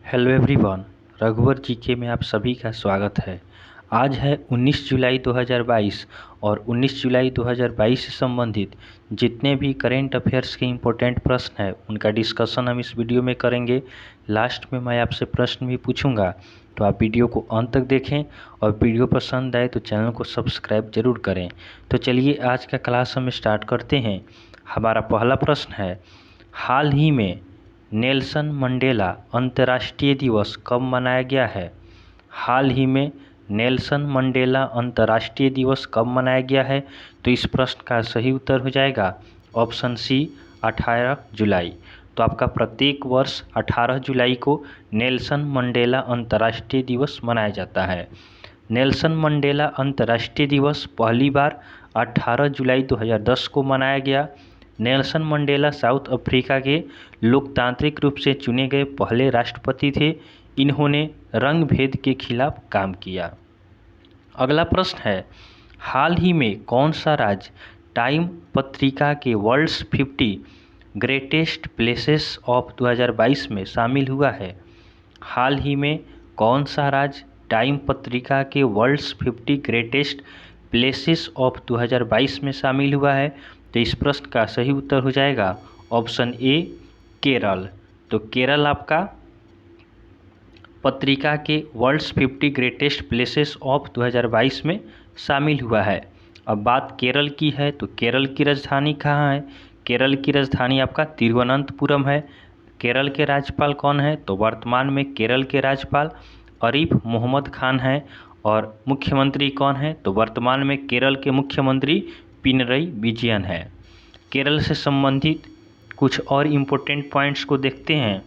Hello everyone, रघुवर GK में आप सभी का स्वागत है। आज है 19 जुलाई 2022 और 19 जुलाई 2022 से संबंधित जितने भी करेंट अफेयर्स के इम्पोर्टेंट प्रश्न हैं उनका डिस्कशन हम इस वीडियो में करेंगे। लास्ट में मैं आपसे प्रश्न भी पूछूंगा, तो आप वीडियो को अंत तक देखें और वीडियो पसंद आए तो चैनल को सब्सक्राइब जरूर करें। तो चलिए आज का क्लास हम स्टार्ट करते हैं। हमारा पहला प्रश्न है, हाल ही में नेल्सन मंडेला अंतर्राष्ट्रीय दिवस कब मनाया गया है? हाल ही में नेल्सन मंडेला अंतर्राष्ट्रीय दिवस कब मनाया गया है? तो इस प्रश्न का सही उत्तर हो जाएगा ऑप्शन सी 18 जुलाई। तो आपका प्रत्येक वर्ष 18 जुलाई को नेल्सन मंडेला अंतर्राष्ट्रीय दिवस मनाया जाता है। नेल्सन मंडेला अंतर्राष्ट्रीय दिवस पहली बार 18 जुलाई 2010 को मनाया गया। नेल्सन मंडेला साउथ अफ्रीका के लोकतांत्रिक रूप से चुने गए पहले राष्ट्रपति थे। इन्होंने रंग भेद के खिलाफ काम किया। अगला प्रश्न है, हाल ही में कौन सा राज्य टाइम पत्रिका के वर्ल्ड्स 50 ग्रेटेस्ट प्लेसेस ऑफ 2022 में शामिल हुआ है? हाल ही में कौन सा राज्य टाइम पत्रिका के वर्ल्ड्स 50 ग्रेटेस्ट प्लेसेस ऑफ 2022 में शामिल हुआ है? तो इस प्रश्न का सही उत्तर हो जाएगा ऑप्शन ए केरल। तो केरल आपका पत्रिका के वर्ल्ड्स 50 ग्रेटेस्ट प्लेसेस ऑफ 2022 में शामिल हुआ है। अब बात केरल की है, तो केरल की राजधानी कहाँ है? केरल की राजधानी आपका तिरुवनंतपुरम है। केरल के राज्यपाल कौन है? तो वर्तमान में केरल के राज्यपाल आरिफ मोहम्मद खान हैं। और मुख्यमंत्री कौन है? तो वर्तमान में केरल के मुख्यमंत्री पिनरई विजयन है। केरल से संबंधित कुछ और इम्पोर्टेंट पॉइंट्स को देखते हैं।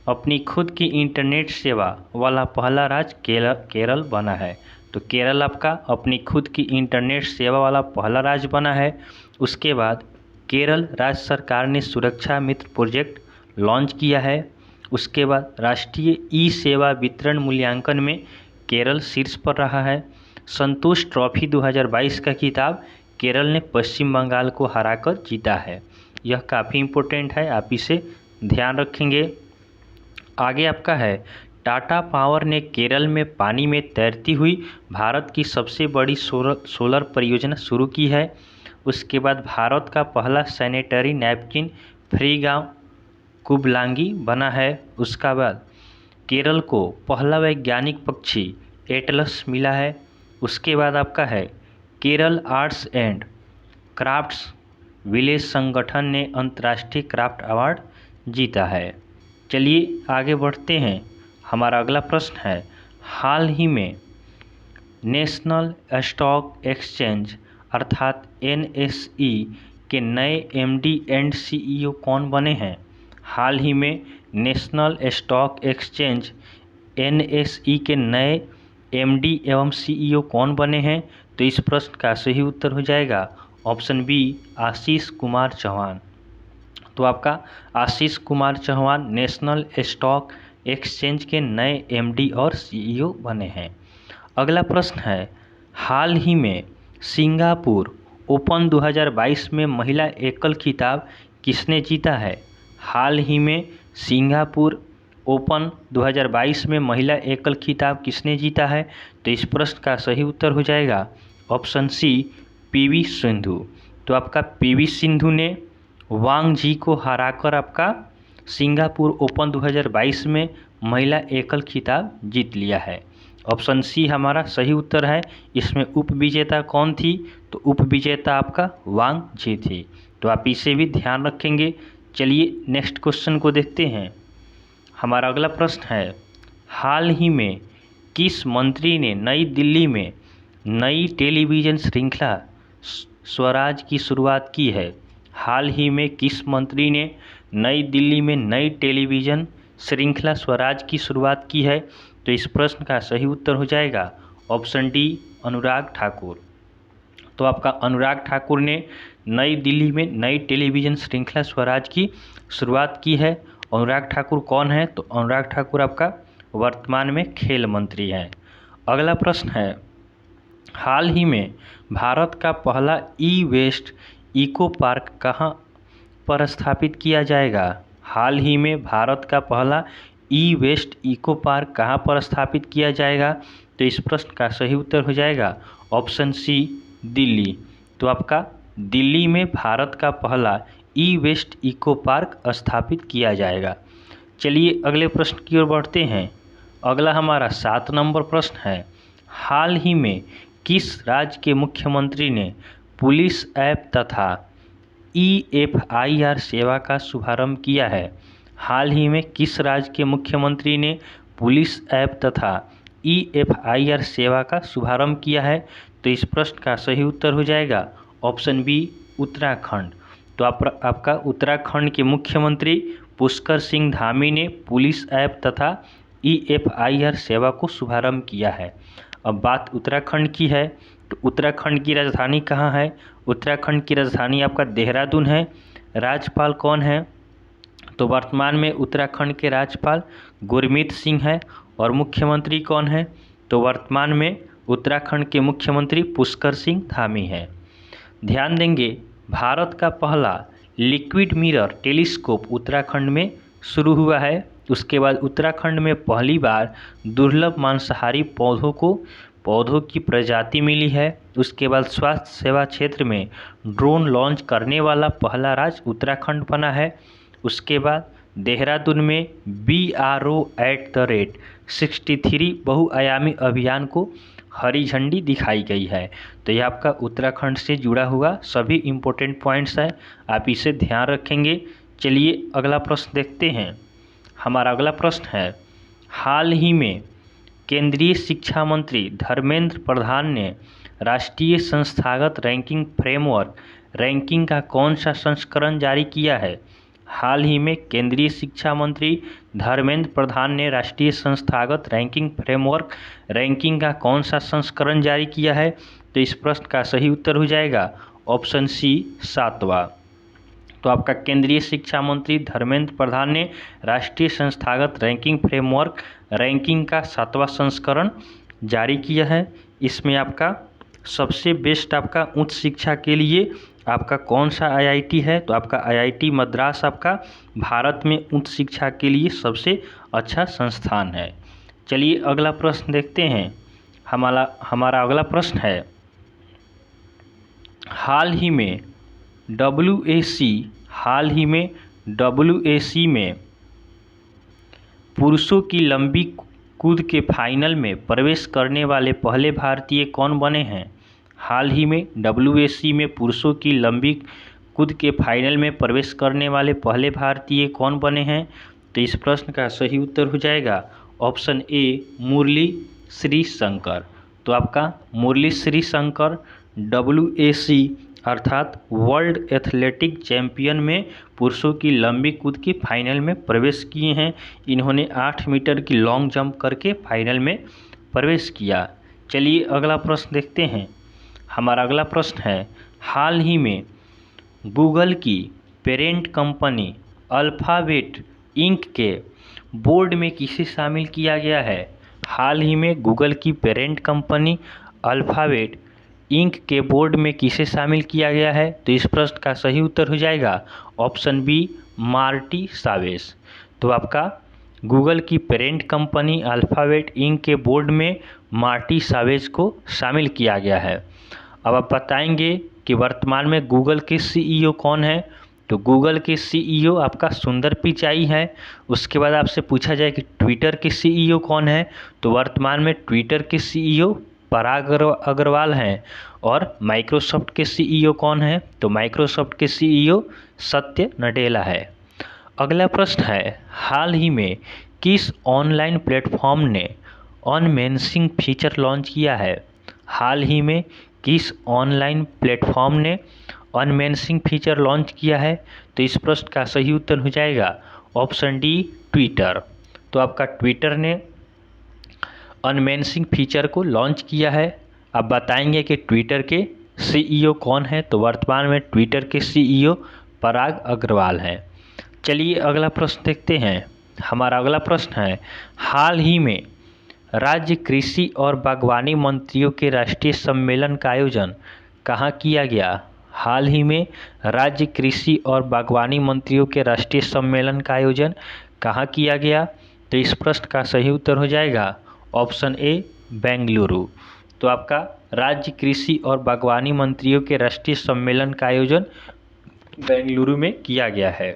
अपनी खुद की इंटरनेट सेवा वाला पहला राज्य केरल बना है। तो केरल आपका अपनी खुद की इंटरनेट सेवा वाला पहला राज्य बना है। उसके बाद केरल राज्य सरकार ने सुरक्षा मित्र प्रोजेक्ट लॉन्च किया है। उसके बाद राष्ट्रीय ई सेवा वितरण मूल्यांकन में केरल शीर्ष पर रहा है। संतोष ट्रॉफी 2022 का खिताब केरल ने पश्चिम बंगाल को हराकर जीता है। यह काफ़ी इम्पोर्टेंट है, आप इसे ध्यान रखेंगे। आगे आपका है, टाटा पावर ने केरल में पानी में तैरती हुई भारत की सबसे बड़ी सोलर परियोजना शुरू की है। उसके बाद भारत का पहला सैनिटरी नैपकिन फ्री गांव कुबलांगी बना है। उसका बाद केरल को पहला वैज्ञानिक पक्षी एटलस मिला है। उसके बाद आपका है, Kerala arts and crafts village संगठन ने अंतर्राष्ट्रीय क्राफ्ट अवार्ड जीता है। चलिए आगे बढ़ते हैं। हमारा अगला प्रश्न है, हाल ही में नेशनल स्टॉक एक्सचेंज अर्थात एनएसई के नए एमडी एंड सीईओ कौन बने हैं? हाल ही में नेशनल स्टॉक एक्सचेंज एनएसई के नए एमडी एवं सीईओ कौन बने हैं? तो इस प्रश्न का सही उत्तर हो जाएगा ऑप्शन बी आशीष कुमार चौहान। तो आपका Ashish Kumar Chauhan national stock exchange के नए एमडी और सीईओ बने हैं। अगला प्रश्न है, हाल ही में सिंगापुर ओपन 2022 में महिला एकल खिताब किसने जीता है? हाल ही में सिंगापुर ओपन 2022 में महिला एकल खिताब किसने जीता है? तो इस प्रश्न का सही उत्तर हो जाएगा ऑप्शन सी पीवी सिंधु। तो आपका पीवी सिंधु ने वांग जी को हराकर आपका सिंगापुर ओपन 2022 में महिला एकल खिताब जीत लिया है। ऑप्शन सी हमारा सही उत्तर है। इसमें उप विजेता कौन थी? तो उप विजेता आपका वांग जी थी। तो आप इसे भी ध्यान रखेंगे। चलिए नेक्स्ट क्वेश्चन को देखते हैं। हमारा अगला प्रश्न है, हाल ही में किस मंत्री ने नई दिल्ली में नई टेलीविज़न श्रृंखला स्वराज की शुरुआत की है? हाल ही में किस मंत्री ने नई दिल्ली में नई टेलीविज़न श्रृंखला स्वराज की शुरुआत की है? तो इस प्रश्न का सही उत्तर हो जाएगा ऑप्शन डी अनुराग ठाकुर। तो आपका अनुराग ठाकुर ने नई दिल्ली में नई टेलीविज़न श्रृंखला स्वराज की शुरुआत की है। अनुराग ठाकुर कौन है? तो अनुराग ठाकुर आपका वर्तमान में खेल मंत्री हैं। अगला प्रश्न है, हाल ही में भारत का पहला ई वेस्ट इको पार्क कहाँ पर स्थापित किया जाएगा? हाल ही में भारत का पहला ई वेस्ट इको पार्क कहाँ पर स्थापित किया जाएगा? तो इस प्रश्न का सही उत्तर हो जाएगा ऑप्शन सी दिल्ली। तो आपका दिल्ली में भारत का पहला ई वेस्ट इको पार्क स्थापित किया जाएगा। चलिए अगले प्रश्न की ओर बढ़ते हैं। अगला हमारा 7 नंबर प्रश्न है, हाल ही में किस राज्य के मुख्यमंत्री ने पुलिस ऐप तथा EFIR सेवा का शुभारंभ किया है? हाल ही में किस राज्य के मुख्यमंत्री ने पुलिस ऐप तथा EFIR सेवा का शुभारंभ किया है? तो इस प्रश्न का सही उत्तर हो जाएगा ऑप्शन बी उत्तराखंड। तो आपका उत्तराखंड के मुख्यमंत्री पुष्कर सिंह धामी ने पुलिस ऐप तथा EFIR सेवा को शुभारंभ किया है। अब बात उत्तराखंड की है, तो उत्तराखंड की राजधानी कहाँ है? उत्तराखंड की राजधानी आपका देहरादून है। राज्यपाल कौन है? तो वर्तमान में उत्तराखंड के राज्यपाल गुरमीत सिंह है। और मुख्यमंत्री कौन है? तो वर्तमान में उत्तराखंड के मुख्यमंत्री पुष्कर सिंह धामी है। ध्यान देंगे, भारत का पहला लिक्विड मिरर टेलीस्कोप उत्तराखंड में शुरू हुआ है। उसके बाद उत्तराखंड में पहली बार दुर्लभ मांसाहारी पौधों की प्रजाति मिली है। उसके बाद स्वास्थ्य सेवा क्षेत्र में ड्रोन लॉन्च करने वाला पहला राज्य उत्तराखंड बना है। उसके बाद देहरादून में BRO@63 बहुआयामी अभियान को हरी झंडी दिखाई गई है। तो यह आपका उत्तराखंड से जुड़ा हुआ सभी इम्पोर्टेंट पॉइंट्स हैं, आप इसे ध्यान रखेंगे। चलिए अगला प्रश्न देखते हैं। हमारा अगला प्रश्न है, हाल ही में केंद्रीय शिक्षा मंत्री धर्मेंद्र प्रधान ने राष्ट्रीय संस्थागत रैंकिंग फ्रेमवर्क रैंकिंग का कौन सा संस्करण जारी किया है? हाल ही में केंद्रीय शिक्षा मंत्री धर्मेंद्र प्रधान ने राष्ट्रीय संस्थागत रैंकिंग फ्रेमवर्क रैंकिंग का कौन सा संस्करण जारी किया है? तो इस प्रश्न का सही उत्तर हो जाएगा ऑप्शन सी 7वां। तो आपका केंद्रीय शिक्षा मंत्री धर्मेंद्र प्रधान ने राष्ट्रीय संस्थागत रैंकिंग फ्रेमवर्क रैंकिंग का 7वां संस्करण जारी किया है। इसमें आपका सबसे बेस्ट आपका उच्च शिक्षा के लिए आपका कौन सा IIT है? तो आपका IIT मद्रास आपका भारत में उच्च शिक्षा के लिए सबसे अच्छा संस्थान है। चलिए अगला प्रश्न देखते हैं। हमारा अगला प्रश्न है, हाल ही में WAC में पुरुषों की लंबी कूद के फाइनल में प्रवेश करने वाले पहले भारतीय कौन बने हैं? हाल ही में WAC में पुरुषों की लंबी कूद के फाइनल में प्रवेश करने वाले पहले भारतीय कौन बने हैं? तो इस प्रश्न का सही उत्तर हो जाएगा ऑप्शन ए मुरली श्री शंकर। तो आपका मुरली श्री शंकर WAC अर्थात वर्ल्ड एथलेटिक चैंपियन में पुरुषों की लंबी कूद की फाइनल में प्रवेश किए हैं। इन्होंने 8 मीटर की लॉन्ग जंप करके फाइनल में प्रवेश किया। चलिए अगला प्रश्न देखते हैं। हमारा अगला प्रश्न है, हाल ही में गूगल की पेरेंट कंपनी अल्फ़ाबेट इंक के बोर्ड में किसे शामिल किया गया है? हाल ही में गूगल की पेरेंट कंपनी अल्फ़ाबेट इंक के बोर्ड में किसे शामिल किया गया है? तो इस प्रश्न का सही उत्तर हो जाएगा ऑप्शन बी मार्टी सावेज। तो आपका गूगल की पेरेंट कंपनी अल्फ़ाबेट इंक के बोर्ड में मार्टी सावेज को शामिल किया गया है। अब आप बताएंगे कि वर्तमान में गूगल के CEO कौन है? तो गूगल के CEO आपका सुंदर पिचाई है। उसके बाद आपसे पूछा जाए कि ट्विटर के CEO कौन है? तो वर्तमान में ट्विटर के CEO पराग अग्रवाल हैं। और माइक्रोसॉफ्ट के CEO कौन है? तो माइक्रोसॉफ्ट के CEO सत्य नडेला है। अगला प्रश्न है, हाल ही में किस ऑनलाइन प्लेटफॉर्म ने अनमेंसिंग फीचर लॉन्च किया है? हाल ही में किस ऑनलाइन प्लेटफॉर्म ने अनमेंसिंग फीचर लॉन्च किया है? तो इस प्रश्न का सही उत्तर हो जाएगा ऑप्शन डी ट्विटर। तो आपका ट्विटर ने अनमेंसिंग फीचर को लॉन्च किया है। अब बताएंगे कि ट्विटर के CEO कौन है? तो वर्तमान में ट्विटर के CEO पराग अग्रवाल हैं। चलिए अगला प्रश्न देखते हैं। हमारा अगला प्रश्न है, हाल ही में राज्य कृषि और बागवानी मंत्रियों के राष्ट्रीय सम्मेलन का आयोजन कहाँ किया गया? हाल ही में राज्य कृषि और बागवानी मंत्रियों के राष्ट्रीय सम्मेलन का आयोजन कहाँ किया गया? तो इस प्रश्न का सही उत्तर हो जाएगा ऑप्शन ए बेंगलुरु। तो आपका राज्य कृषि और बागवानी मंत्रियों के राष्ट्रीय सम्मेलन का आयोजन बेंगलुरु में किया गया है।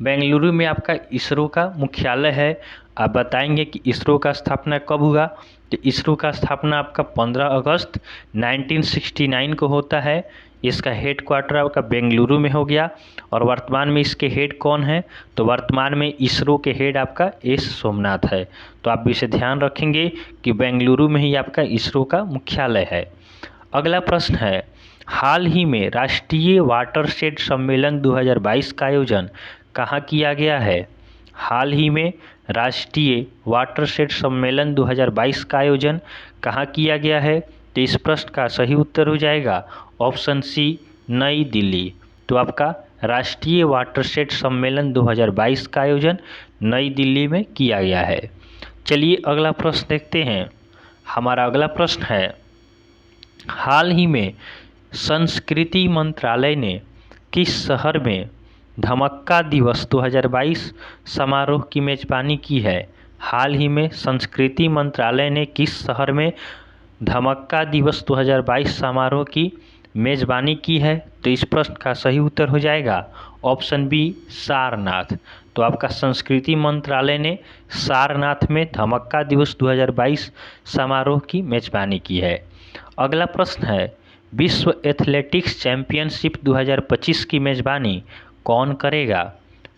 बेंगलुरु में आपका इसरो का मुख्यालय है। आप बताएंगे कि इसरो का स्थापना कब हुआ। तो इसरो का स्थापना आपका 15 अगस्त 1969 को होता है। इसका हेड क्वार्टर आपका बेंगलुरु में हो गया। और वर्तमान में इसके हेड कौन है, तो वर्तमान में इसरो के हेड आपका एस सोमनाथ है। तो आप इसे ध्यान रखेंगे कि बेंगलुरु में ही आपका इसरो का मुख्यालय है। अगला प्रश्न है, हाल ही में राष्ट्रीय वाटरशेड सम्मेलन 2022 का आयोजन कहाँ किया गया है। हाल ही में राष्ट्रीय वाटरशेड सम्मेलन 2022 का आयोजन कहाँ किया गया है। तो इस प्रश्न का सही उत्तर हो जाएगा ऑप्शन सी नई दिल्ली। तो आपका राष्ट्रीय वाटरशेड सम्मेलन 2022 का आयोजन नई दिल्ली में किया गया है। चलिए अगला प्रश्न देखते हैं। हमारा अगला प्रश्न है, हाल ही में संस्कृति मंत्रालय ने किस शहर में धमक्का दिवस 2022 समारोह की मेजबानी की है। हाल ही में संस्कृति मंत्रालय ने किस शहर में धमक्का दिवस 2022 समारोह की मेजबानी की है। तो इस प्रश्न का सही उत्तर हो जाएगा ऑप्शन बी सारनाथ। तो आपका संस्कृति मंत्रालय ने सारनाथ में धमक्का दिवस 2022 समारोह की मेजबानी की है। अगला प्रश्न है, विश्व एथलेटिक्स चैंपियनशिप 2025 की मेजबानी कौन करेगा।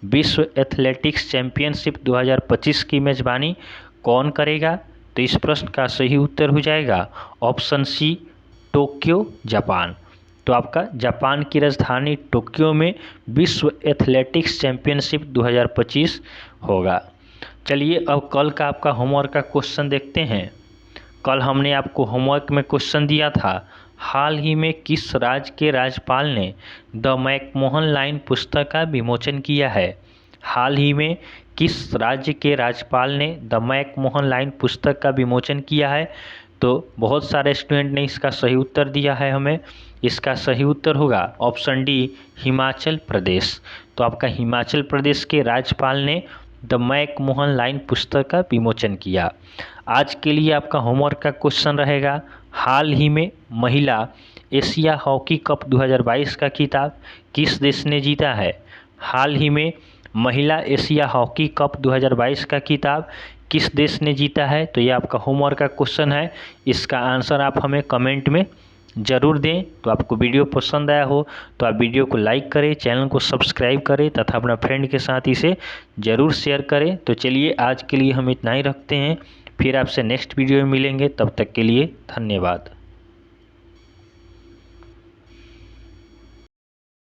विश्व एथलेटिक्स चैंपियनशिप 2025 की मेजबानी कौन करेगा। तो इस प्रश्न का सही उत्तर हो जाएगा ऑप्शन सी टोक्यो जापान। तो आपका जापान की राजधानी टोक्यो में विश्व एथलेटिक्स चैंपियनशिप 2025 होगा। चलिए अब कल का आपका होमवर्क का क्वेश्चन देखते हैं। कल हमने आपको होमवर्क में क्वेश्चन दिया था, हाल ही में किस राज्य के राज्यपाल ने द मैकमोहन लाइन पुस्तक का विमोचन किया है। हाल ही में किस राज्य के राज्यपाल ने द मैकमोहन लाइन पुस्तक का विमोचन किया है। तो बहुत सारे स्टूडेंट ने इसका सही उत्तर दिया है हमें। इसका सही उत्तर होगा ऑप्शन डी हिमाचल प्रदेश। तो आपका हिमाचल प्रदेश के राज्यपाल ने द मैकमोहन लाइन पुस्तक का विमोचन किया। आज के लिए आपका होमवर्क का क्वेश्चन रहेगा, हाल ही में महिला एशिया हॉकी कप 2022 का खिताब किस देश ने जीता है। हाल ही में महिला एशिया हॉकी कप 2022 का खिताब किस देश ने जीता है। तो ये आपका होमवर्क का क्वेश्चन है। इसका आंसर आप हमें कमेंट में ज़रूर दें। तो आपको वीडियो पसंद आया हो तो आप वीडियो को लाइक करें, चैनल को सब्सक्राइब करें तथा अपना फ्रेंड के साथ इसे ज़रूर शेयर करें। तो चलिए आज के लिए हम इतना ही रखते हैं, फिर आपसे नेक्स्ट वीडियो में मिलेंगे। तब तक के लिए धन्यवाद।